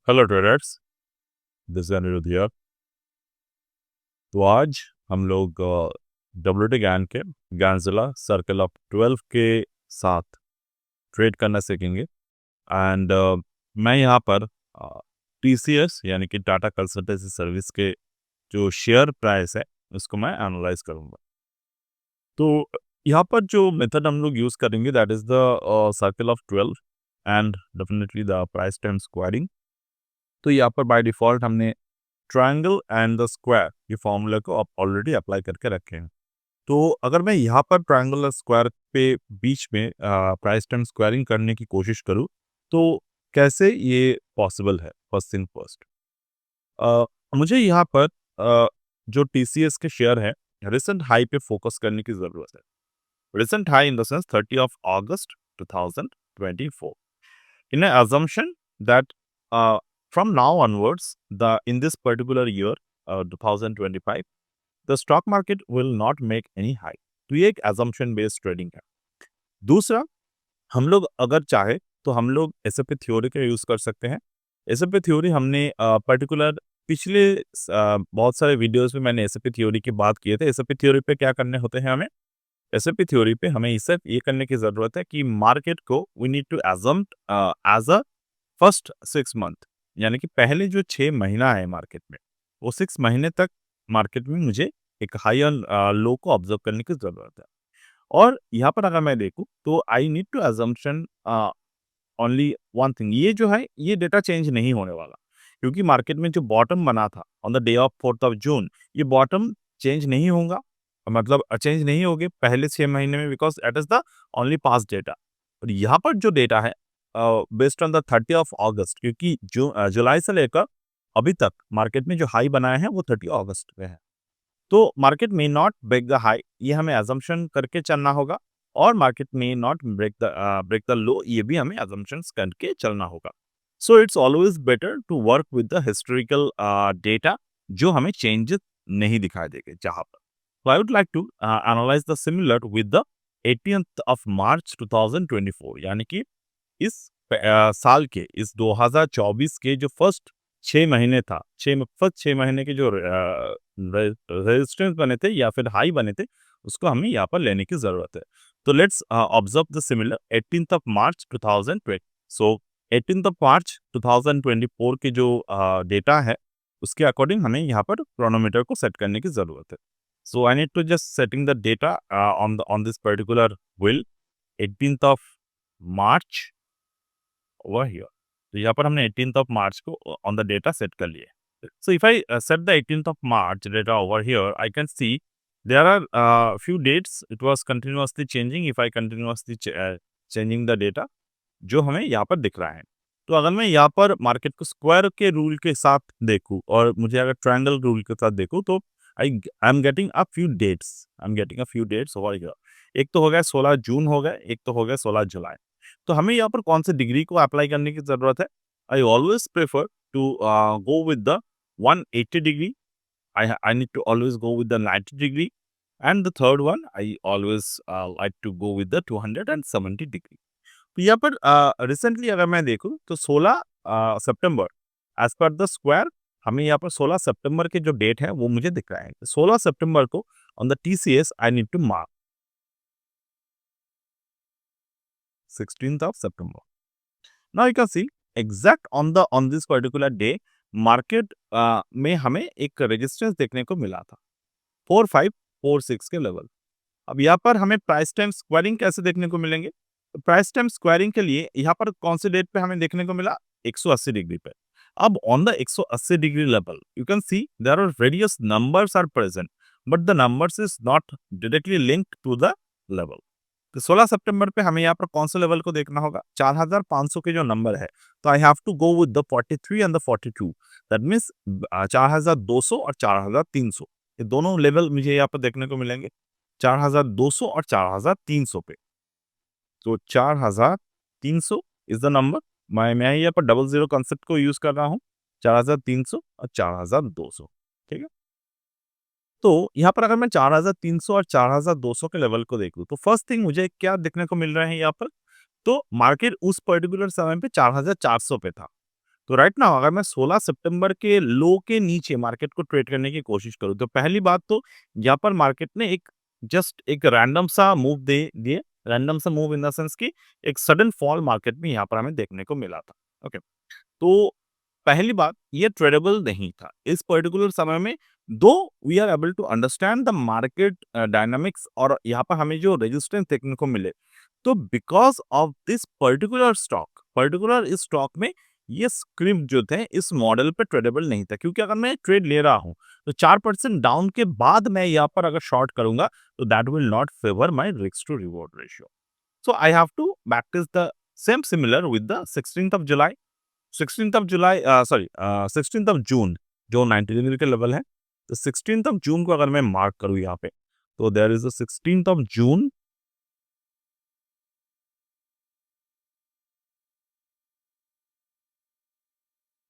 Hello traders, this is Aniruddh here. तो आज हम लोग डब्ल्यूटी गैन के गैंजिला सर्कल ऑफ 12 के साथ ट्रेड करना सीखेंगे। एंड मैं यहाँ पर टीसीएस यानी कि टाटा कंसल्टेंसी सर्विस के जो शेयर प्राइस है उसको मैं एनालाइज करूँगा। तो यहाँ पर जो मेथड हम लोग यूज़ करेंगे that is the circle of 12 and definitely the price time squaring. तो यहाँ पर बाय डिफ़ॉल्ट हमने ट्रायंगल एंड द स्क्वायर ये फॉर्मूला को आप ऑलरेडी अप्लाई करके रखे हैं। तो अगर मैं यहाँ पर ट्रायंगल और स्क्वायर पे बीच में प्राइस टर्म स्क्वायरिंग करने की कोशिश करूँ तो कैसे ये पॉसिबल है? फर्स्ट थिंग फर्स्ट, मुझे यहाँ पर जो टीसीएस के शेयर है रिसेंट हाई पे फोकस करने की ज़रूरत है। Recent high in the sense 30 of August 2024 in an assumption that from now onwards, in this particular year, 2025, the stock market will not make any high. तो ये एक assumption based trading है। दूसरा, हम लोग अगर चाहे तो हम लोग एसएपी थ्योरी का यूज कर सकते हैं। एसएपी थ्योरी हमने पर्टिकुलर पिछले बहुत सारे वीडियोस में मैंने एसएपी थ्योरी की बात किए थे। एसएपी थ्योरी पे क्या करने होते हैं हमें? एसएपी थ्योरी पे हमें सिर्फ ये करने की जरूरत है कि मार्केट को we need to exempt as a first 6 month, यानी कि पहले जो 6 महीना है मार्केट में, वो 6 महीने तक मार्केट में मुझे एक हाई और लो को ऑब्जर्व करने की ज़रूरत है। और यहाँ पर अगर मैं देखूँ तो I need to assumption only one thing, ये जो है ये डेटा चेंज नहीं होने वाला, क्योंकि मार्केट में जो बॉटम बना था on the day of 4th of June, ये बॉटम चेंज नहीं होगा, मतलब चेंज नहीं होगी पहले 6 महीने में, because that is the only past data. और यहाँ पर जो डेटा है बेस्ड ऑन द 30 ऑफ अगस्त, क्योंकि जुलाई से लेकर अभी तक मार्केट में जो हाई बनाए हैं वो 30 अगस्त पे है। तो मार्केट में नॉट ब्रेक द हाई, ये हमें अजम्पशन करके चलना होगा, और मार्केट में नॉट ब्रेक द लो, ये भी हमें अजम्पशंस करके चलना होगा। So it's always better to work with the historical data जो हमें चेंजेस नहीं दिखाई देंगे जहां पर। So I would like to analyze the similar with the 18th of March 2024, यानी कि इस साल के इस 2024 के जो फर्स्ट 6 महीने था, फर्स्ट 6 महीने के जो रेजिस्टेंस बने थे या फिर हाई बने थे, उसको हमें यहाँ पर लेने की ज़रूरत है। तो let's observe the similar 18th of March 2020। So 18th of March 2024 के जो डेटा है, उसके अकॉर्डिंग हमें यहाँ पर क्रोनोमीटर को सेट करने की ज़रूरत है। So I need to just setting the data on this particular wheel 18th of March over here. तो यहाँ पर हमने 18th of March को on the data set कर लिए। So if I set the 18th of March data over here, I can see there are few dates it was continuously changing. If I continuously changing the data, जो हमें यहाँ पर दिख रहा है। तो अगर मैं यहाँ पर मार्केट को स्क्वायर के रूल के साथ देखूँ और मुझे अगर ट्रायंगल रूल के साथ देखूँ, तो I am getting a few dates, I am getting a few dates over here. एक तो हो गया 16 जून हो गया, एक तो हो गया 16 जुलाई। तो हमें यहाँ पर कौन से डिग्री को अप्लाई करने की ज़रूरत है? I always prefer to go with the 180 degree. I need to always go with the 90 degree, and the third one I always like to go with the 270 degree। तो यहाँ पर रिसेंटली अगर मैं देखूँ तो 16 सितंबर एज पर द स्क्वायर, हमें यहाँ पर 16 सितंबर के जो डेट है वो मुझे दिख रहा है। 16 सितंबर को on the TCS I need to mark 16th of September. Now you can see exact on this particular day market में हमें एक रेजिस्टेंस देखने को मिला था 4546 के लेवल। अब यहाँ पर हमें प्राइस टाइम स्क्वायरिंग कैसे देखने को मिलेंगे? तो प्राइस टाइम स्क्वायरिंग के लिए यहाँ पर कौन से डेट पे हमें देखने को मिला? 180 डिग्री पे। अब on the 180 degree level you can see there are various numbers are present, but the numbers is not directly linked to the level. तो 16 सितंबर पे हमें यहाँ पर कौन से लेवल को देखना होगा? 4500 के जो नंबर है, तो I have to go with the 43 and the 42। That means 4200 और 4300, ये दोनों लेवल मुझे यहाँ पर देखने को मिलेंगे 4200 और 4300 पे। तो 4300 इज द नंबर। मैं यहाँ पर डबल जीरो कॉन्सेप्ट को यूज कर रहा हूँ, 4300 और 4200। ठीक है, तो यहाँ पर अगर मैं 4300 और 4200 के लेवल को देखूँ तो फर्स्ट थिंग मुझे क्या देखने को मिल रहा है यहाँ पर? तो मार्केट उस पर्टिकुलर समय पे 4400 पे था। तो राइट नाउ अगर मैं 16 सितंबर के लो के नीचे मार्केट को ट्रेड करने की कोशिश करूँ, तो पहली बात तो यहाँ पर मार्केट ने एक जस्ट एक रैंडम सा मूव दे दिए, रैंडम सा मूव इन द सेंस कि एक सडन फॉल मार्केट में यहाँ पर हमें देखने को मिला था। ओके, तो पहली बात ये ट्रेडेबल नहीं था। इस पर्टिकुलर समय में दो we are able to understand the market dynamics और यहाँ पर हमें जो रेजिस्टेंस देखने को मिले, तो बिकॉज ऑफ दिस पर्टिकुलर इस स्टॉक में ये स्क्रिप्ट जो थे इस मॉडल पे ट्रेडेबल नहीं था, क्योंकि अगर मैं ट्रेड ले रहा हूँ तो 4% डाउन के बाद मैं यहाँ पर अगर शॉर्ट करूंगा तो that will not favour my risk to reward ratio. So I have to practice the same similar with the 16th of July. 16th of July sorry 16th of June जो 90 degree के level है, तो 16th of जून को अगर मैं mark करूँ यहाँ पे, तो there is a 16th of June.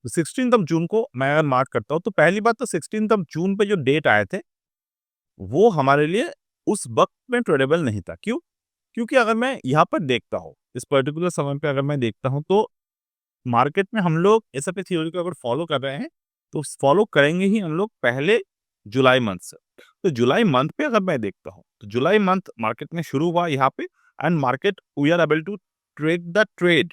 तो 16th ऑफ जून को मैं अगर मार्क करता हूँ, तो पहली बात तो 16th ऑफ जून पे जो डेट आए थे, वो हमारे लिए उस वक़्त में ट्रेडेबल नहीं था। क्यों? क्योंकि अगर मैं यहाँ पर देखता हूँ, इस पर्टिकुलर समय पे अगर मैं देखता हूँ, तो मार्केट में हम लोग एसआईपी थ्योरी को अगर फॉलो कर रहे हैं, तो फॉलो करेंगे ही हम लोग पहले जुलाई मंथ से। तो जुलाई मंथ पे अगर मैं देखता हूँ, तो जुलाई मंथ मार्केट में शुरू हुआ यहाँ पे, and market we are able to trade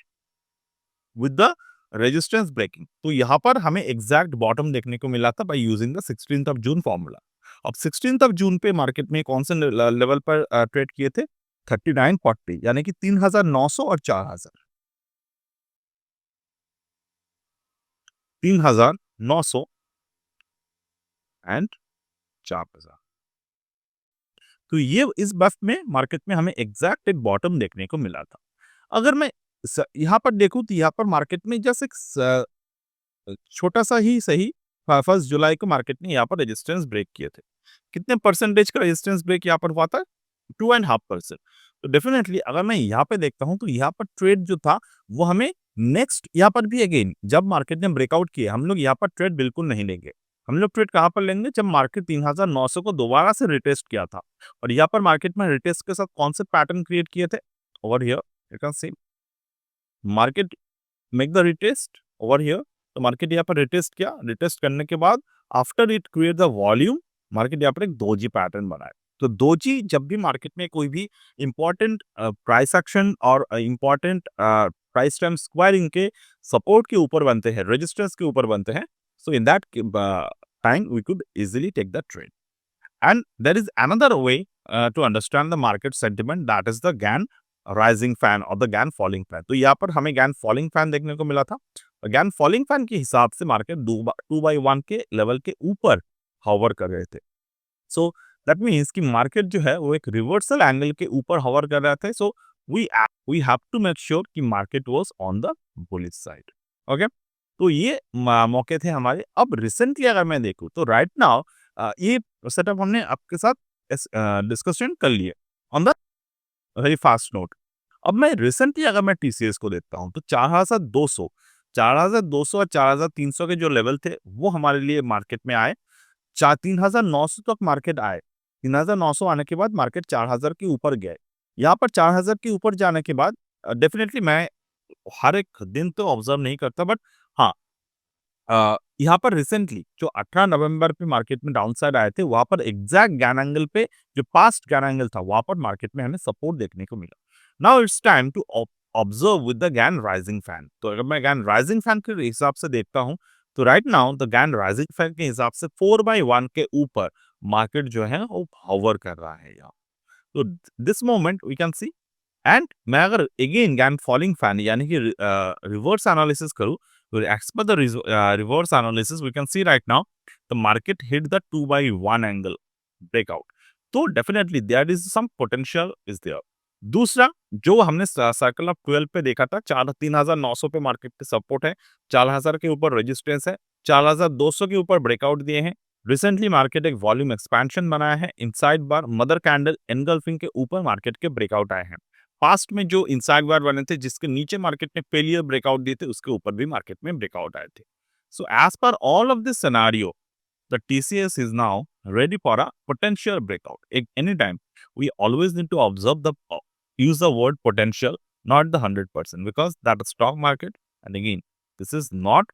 with the resistance breaking. तो यहाँ पर हमें एग्जैक्ट बॉटम देखने को मिला था by using the 16th of June formula. अब 16th ऑफ जून पे मार्केट में कौन से लेवल पर ट्रेड किए थे? 3940, यानी कि 3900 और 4000, 3900 एंड 4000। तो ये इस बफ में मार्केट में हमें एग्जैक्ट एक बॉटम देखने को मिला था। अगर मैं यहाँ पर देखूं, तो यहाँ पर मार्केट में जस्ट एक छोटा सा ही सही 1 जुलाई को मार्केट ने यहाँ पर रेजिस्टेंस ब्रेक किए थे। कितने परसेंटेज का रेजिस्टेंस ब्रेक यहाँ पर हुआ था? 2.5%। तो डेफिनेटली अगर मैं यहाँ पे देखता हूँ, तो यहाँ पर ट्रेड जो था वो हमें नेक्स्ट यहाँ पर भी अगेन जब मार्केट ने ब्रेकआउट किया, हम लोग यहाँ पर ट्रेड बिल्कुल नहीं लेंगे। हम लोग ट्रेड कहाँ पर लेंगे? जब मार्केट 3900 को दोबारा से रिटेस्ट किया था, और यहाँ पर मार्केट में रिटेस्ट के साथ कौन से पैटर्न क्रिएट किए थे? Over here you can C market make the retest over here. तो मार्केट यहाँ पर रिटेस्ट किया, रिटेस्ट करने के बाद after it create the volume, market यहाँ पर एक दोजी पैटर्न बनाया। तो दोजी जब भी मार्केट में कोई भी इंपॉर्टेंट प्राइस एक्शन और इंपॉर्टेंट प्राइस टाइम स्क्वायरिंग के सपोर्ट के ऊपर बनते हैं, रेजिस्टेंस के ऊपर बनते हैं, so in that time we could easily take the trade. And there is another way to understand the market sentiment, that is the GAN rising fan or the GAN falling fan। तो यहाँ पर हमें GAN falling fan देखने को मिला था। GAN falling fan के हिसाब से मार्केट 2/1 के लेवल के ऊपर हॉवर कर रहे थे। सो दैट मीन्स कि मार्केट जो है वो एक रिवर्सल एंगल के ऊपर हॉवर कर रहे थे। So we have to make sure कि market was on the bullish side. Okay, तो ये मौके थे हमारे। अब रिसेंटली अगर मैं देखूं, तो राइट नाउ ये सेटअप हमने आपके साथ डिस्कशन कर लिए on the very fast note. अब मैं रिसेंटली अगर मैं टीसीएस को देखता हूँ, तो 4200 और 4300 के जो लेवल थे वो हमारे लिए मार्केट में आए। 3900 तक मार्केट आए। 3900 आने के बाद मार्केट 4000 के ऊपर गए। यहाँ पर 4000 के ऊपर जाने के बाद डेफिनेटली मैं हर एक दिन तो ऑब्जर्व नहीं करता, बट हाँ, यहाँ पर रिसेंटली जो 18 नवंबर पे मार्केट में डाउन साइड आए थे, वहां पर एग्जैक्ट गैन एंगल पे जो पास्ट गैन एंगल था, वहां पर मार्केट में हमें सपोर्ट देखने को मिला। Now it's time to observe with the Gann rising fan. तो अगर मैं गैन राइजिंग फैन के हिसाब से देखता हूँ, तो right now the Gann rising fan के हिसाब से 4/1 के ऊपर मार्केट जो है वो हॉवर कर रहा है यहाँ। तो this moment we can see, and मैं अगर अगेन गैन फॉलिंग फैन यानी कि रिवर्स एनालिसिस करूँ, तो as per the reverse analysis we can see right now the market hit the 2/1 angle breakout. तो definitely there is some potential is there. दूसरा जो हमने सर्कल ऑफ 12 पे देखा था, 3900 पे मार्केट पे सपोर्ट है, 4000 के ऊपर रेजिस्टेंस है, 4200 के ऊपर ब्रेकआउट दिए हैं। रिसेंटली मार्केट एक वॉल्यूम एक्सपेंशन बनाया है, इनसाइड बार मदर कैंडल एनगल्फिंग के ऊपर मार्केट के ब्रेकआउट आए हैं। पास्ट में जो इनसाइड बार बने थे जिसके नीचे मार्केट ने फेलियर ब्रेकआउट दिए थे, उसके ऊपर भी मार्केट में ब्रेकआउट आए थे। So as per all of this scenario, the TCS is now ready for a potential breakout. Anytime we always need to observe use the word potential, not the 100%, because that is stock market, and again this is not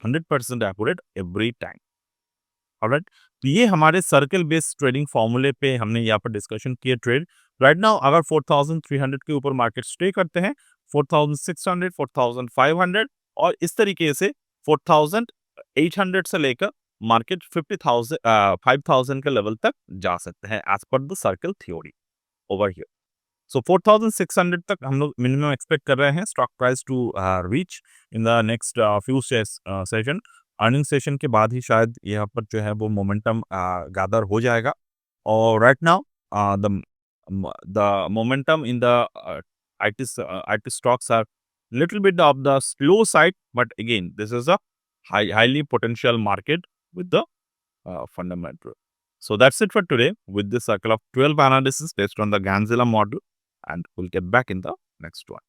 100% accurate every time. Alright, तो ये हमारे circle based trading फॉर्मूले पे हमने यहाँ पर discussion किया trade. Right now अगर 4300 के ऊपर मार्केट स्टे करते हैं, 4600, 4500 और इस तरीके से 4800 से लेकर मार्केट 5000 के लेवल तक जा सकते हैं as per the circle theory over here. So 4600 तक हम लोग मिनिमम एक्सपेक्ट कर रहे हैं stock price to reach in the next few session. Earning session के बाद ही शायद यहाँ पर जो है वो मोमेंटम गैदर हो जाएगा। और right now the the momentum in the IT stocks are little bit of the slow side, but again this is a highly potential market with the fundamental. So that's it for today with this circle of 12 analysis based on the Ganzilla model, and we'll get back in the next one.